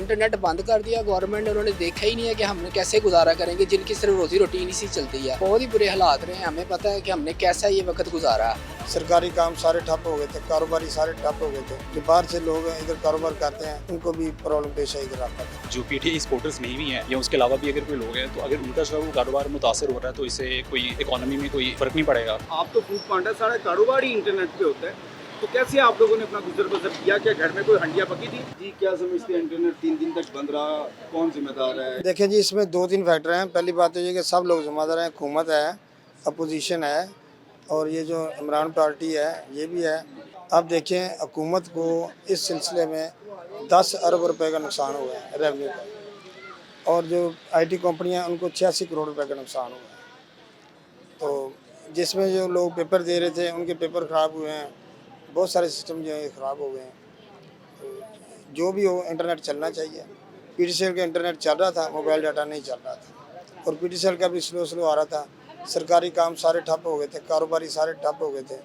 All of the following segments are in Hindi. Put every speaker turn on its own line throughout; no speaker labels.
इंटरनेट बंद कर दिया गवर्नमेंट ने, उन्होंने देखा ही नहीं है कि हमने कैसे गुजारा करेंगे, जिनकी सिर्फ रोजी रोटी इन्हीं से चलती है। बहुत ही बुरे हालात रहे हैं, हमें पता है कि हमने कैसा ये वक्त गुजारा।
सरकारी काम सारे ठप हो गए थे, कारोबारी सारे ठप हो गए थे। जो बाहर से लोग इधर कारोबार करते हैं उनको भी प्रॉब्लम पेश है इधर आता है।
जो पीटीआई सपोर्टर्स नहीं भी हैं या उसके अलावा भी अगर कोई लोग हैं तो अगर उनका जो है वो कारोबार मुतासर हो रहा है तो इससे कोई इकोनॉमी में कोई फ़र्क नहीं पड़ेगा।
आप तो फूड पांडा, सारा कारोबार ही इंटरनेट पे होता है, तो कैसे आप लोगों ने अपना गुजर बसर किया? क्या घर में कोई हंडिया पकी थी? जी, क्या समझते हैं इंटरनेट 3 दिन तक बंद रहा, कौन जिम्मेदार है?
देखिए जी, इसमें 2-3 फैक्टर हैं। पहली बात तो ये कि सब लोग जिम्मेदार हैं, हुकूमत है, अपोजिशन है और ये जो इमरान पार्टी है ये भी है। अब देखें, हुकूमत को इस सिलसिले में 10 अरब रुपए का नुकसान हुआ है रेवेन्यू का, और जो आईटी कंपनियां उनको 86 करोड़ रुपए का नुकसान हुआ है। तो जिसमें जो लोग पेपर दे रहे थे उनके पेपर ख़राब हुए हैं, बहुत सारे सिस्टम जो है ख़राब हो गए हैं। तो जो भी हो, इंटरनेट चलना चाहिए। पीटीसीएल का इंटरनेट चल रहा था, मोबाइल डाटा नहीं चल रहा था, और पीटीसीएल का भी स्लो आ रहा था। सरकारी काम सारे ठप हो गए थे, कारोबारी सारे ठप हो गए थे।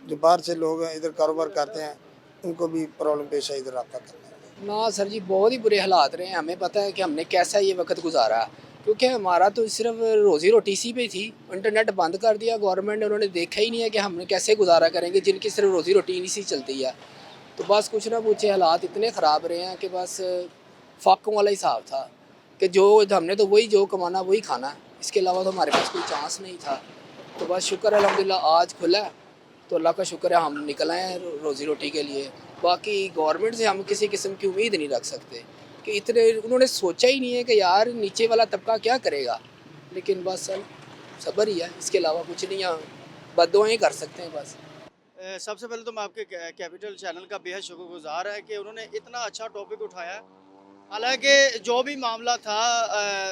जो बाहर से लोग इधर कारोबार करते हैं उनको भी प्रॉब्लम पेश है इधर रब्ता करने में।
ना सर जी, बहुत ही बुरे हालात रहे हैं, हमें पता है कि हमने कैसा ये वक्त गुजारा, क्योंकि हमारा तो सिर्फ रोज़ी रोटी इसी पे थी। इंटरनेट बंद कर दिया गवर्नमेंट ने, उन्होंने देखा ही नहीं है कि हमने कैसे गुजारा करेंगे, जिनकी सिर्फ रोज़ी रोटी इन्हीं से चलती है। तो बस कुछ ना पूछे, हालात इतने ख़राब रहे हैं कि बस फाकों वाला हिसाब था कि जो हमने तो वही जो कमाना वही खाना, इसके अलावा तो हमारे पास कोई चांस नहीं था। तो बस शुक्र है अल्हम्दुलिल्लाह आज खुला है, तो अल्लाह का शुक्र है हम निकल आए हैं रोज़ी रोटी के लिए। बाकी गवर्नमेंट से हम किसी किस्म की उम्मीद नहीं रख सकते कि इतने उन्होंने सोचा ही नहीं है कि यार नीचे वाला तबका क्या करेगा। लेकिन बस सब्र ही है, इसके अलावा कुछ नहीं है, बद्दुआएं कर सकते हैं बस।
सबसे पहले तो मैं आपके कैपिटल चैनल का बेहद शुक्रगुजार है कि उन्होंने इतना अच्छा टॉपिक उठाया। हालांकि जो भी मामला था,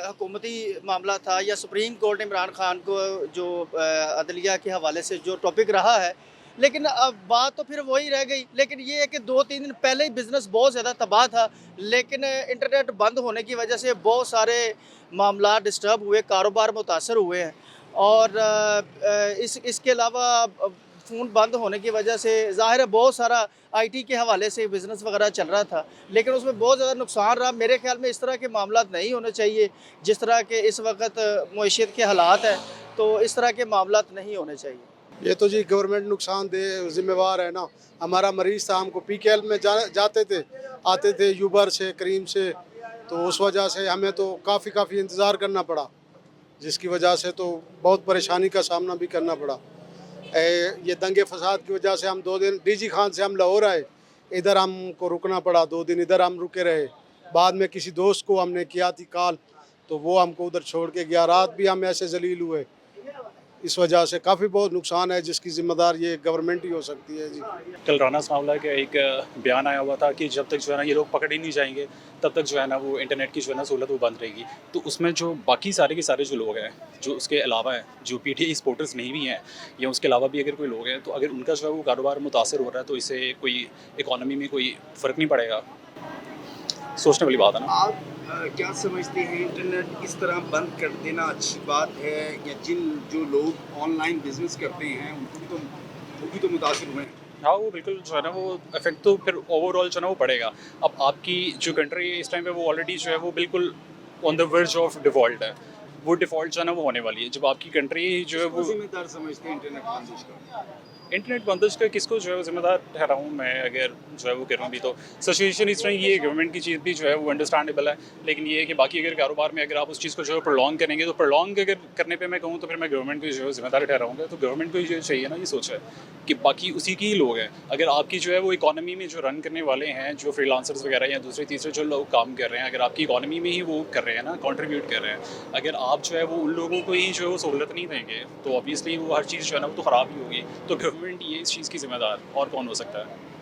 हुकूमती मामला था या सुप्रीम कोर्ट इमरान खान को जो अदलिया के हवाले से जो टॉपिक रहा है, लेकिन अब बात तो फिर वही रह गई। लेकिन ये है कि 2-3 दिन पहले ही बिज़नेस बहुत ज़्यादा तबाह था, लेकिन इंटरनेट बंद होने की वजह से बहुत सारे मामला डिस्टर्ब हुए, कारोबार मुतासर हुए हैं। और इसके अलावा फ़ोन बंद होने की वजह से ज़ाहिर है बहुत सारा आईटी के हवाले से बिज़नेस वगैरह चल रहा था, लेकिन उसमें बहुत ज़्यादा नुकसान रहा। मेरे ख्याल में इस तरह के मामला नहीं होने चाहिए, जिस तरह के इस वक्त मईशत के हालात हैं, तो इस तरह के मामला नहीं होने चाहिए।
ये तो जी गवर्नमेंट नुकसानदेह जिम्मेवार है ना। हमारा मरीज़ था, हमको पीकेएल में जाते थे, आते थे यूबर से, करीम से, तो उस वजह से हमें तो काफ़ी इंतज़ार करना पड़ा, जिसकी वजह से तो बहुत परेशानी का सामना भी करना पड़ा। ये दंगे फसाद की वजह से हम 2 दिन डीजी खान से हम लाहौर आए, इधर हमको रुकना पड़ा, 2 दिन इधर हम रुके रहे। बाद में किसी दोस्त को हमने किया थी कॉल, तो वो हमको उधर छोड़ के गया। रात भी हम ऐसे जलील हुए, इस वजह से काफ़ी बहुत नुकसान है, जिसकी ज़िम्मेदार ये गवर्नमेंट ही हो सकती है जी।
कल राना सावला का एक बयान आया हुआ था कि जब तक जो है ना ये लोग पकड़ ही नहीं जाएंगे तब तक जो है ना वो इंटरनेट की जो है ना सहूलत वो बंद रहेगी। तो उसमें जो बाकी सारे के सारे जो लोग हैं, जो उसके अलावा हैं, जो पीटीआई सपोर्टर्स नहीं भी हैं या उसके अलावा भी अगर कोई लोग हैं, तो अगर उनका जो है वो कारोबार मुतासर हो रहा है तो इससे कोई इकोनॉमी में कोई फ़र्क नहीं पड़ेगा। सोचने वाली बात है ना।
आप क्या समझते हैं, इंटरनेट इस तरह बंद कर देना अच्छी बात है, या जो लोग ऑनलाइन बिजनेस करते हैं वो भी तो मुतासिर हुए हैं?
हाँ, वो बिल्कुल जो है ना वो इफेक्ट तो फिर ओवरऑल जो है ना वो पड़ेगा। अब आपकी जो कंट्री है इस टाइम पे वो ऑलरेडी जो है वो बिल्कुल on the verge of default है। वो डिफ़ॉल्ट जो है ना वो होने वाली है। जब आपकी कंट्री जो है वो
जिम्मेदार समझते हैं इंटरनेट बंदिश का?
इंटरनेट बंदिश का किसको जो है ज़िम्मेदार ठहराऊँ मैं, अगर जो है वो करूँ भी तो सिचुएशन इस तरह ये है, गवर्नमेंट की चीज़ भी जो है वो अंडरस्टैंडेबल है, लेकिन ये है कि बाकी अगर कारोबार में अगर आप उस चीज़ को जो है प्रोलॉन्ग करेंगे, तो प्रोलॉन्ग अगर करने पे मैं कहूँ तो फिर मैं गवर्नमेंट को जो है ज़िम्मेदार ठहराऊँगा। तो गवर्नमेंट को ये चाहिए ना, ये सोच है कि बाकी उसी के ही लोग हैं। अगर आपकी जो है वो इकॉनमी में जो रन करने वाले हैं, जो फ्रीलांसर्स वगैरह या दूसरे तीसरे जो लोग काम कर रहे हैं, अगर आपकी इकॉनमी में ही वो कर रहे हैं ना, कॉन्ट्रीब्यूट कर रहे हैं, अगर आप जो है वो उन लोगों को ही जो है वो सहूलत नहीं देंगे तो ऑब्वियसली वो हर चीज़ जो है ना वो तो ख़राब ही होगी। तो गवर्नमेंट ये इस चीज़ की ज़िम्मेदार और कौन हो सकता है।